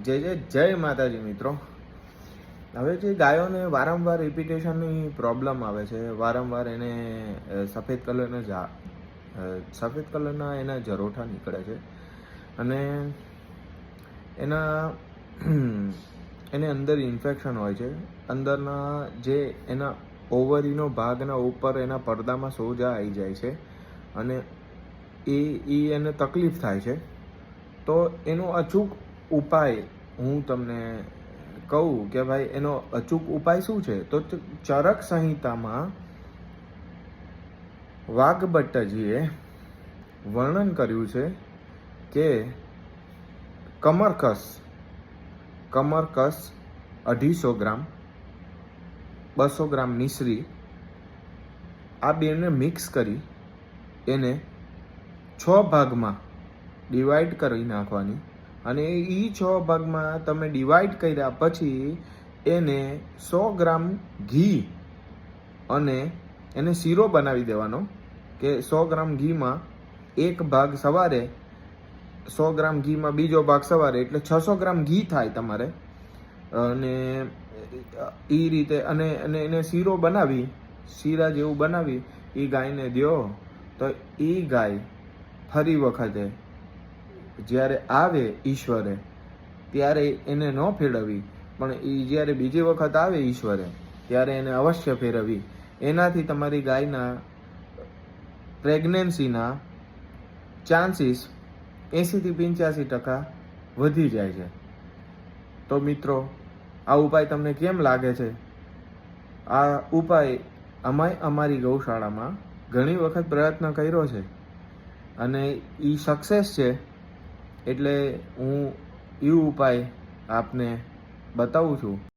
જય માતાજી મિત્રો. હવે જે ગાયોને વારંવાર રિપીટેશનની પ્રોબ્લેમ આવે છે, વારંવાર એને સફેદ કલરના એના જરોઠા નીકળે છે અને એને અંદર ઇન્ફેક્શન હોય છે. અંદરના જે એના ઓવરીનો ભાગના ઉપર એના પડદામાં સોજા આવી જાય છે અને એને તકલીફ થાય છે. તો એનો અચૂક ઉપાય હું તમને કહું કે ભાઈ એનો અચૂક ઉપાય શું છે, તો ચરક સંહિતામાં વાઘભટ્ટજીએ વર્ણન કર્યું છે કે કમરકસ 250 ગ્રામ, 200 ગ્રામ મિશ્રી, આ બેને મિક્સ કરી એને 6 ભાગમાં ડિવાઈડ કરી નાખવાની અને એ 6 ભાગમાં તમે ડિવાઈડ કર્યા પછી એને 100 ગ્રામ ઘી અને એને શીરો બનાવી દેવાનો કે 100 ગ્રામ ઘીમાં એક ભાગ સવારે, 100 ગ્રામ ઘીમાં બીજો ભાગ સવારે, એટલે 600 ગ્રામ ઘી થાય તમારે. અને એ રીતે અને એને શીરો બનાવી, શીરા જેવું બનાવી એ ગાયને દો તો એ ગાય ફરી વખતે જ્યારે આવે ઈશ્વરે ત્યારે એને ન ફેરવવી, પણ એ જ્યારે બીજી વખત આવે ઈશ્વરે ત્યારે એને અવશ્ય ફેરવવી. એનાથી તમારી ગાયના પ્રેગ્નન્સીના ચાન્સીસ 80 થી 85% વધી જાય છે. તો મિત્રો, આ ઉપાય તમને કેમ લાગે છે? આ ઉપાય અમારી ગૌશાળામાં ઘણી વખત પ્રયત્ન કર્યો છે અને એ સક્સેસ છે. એટલે હું એ ઉપાય આપને બતાવું છું.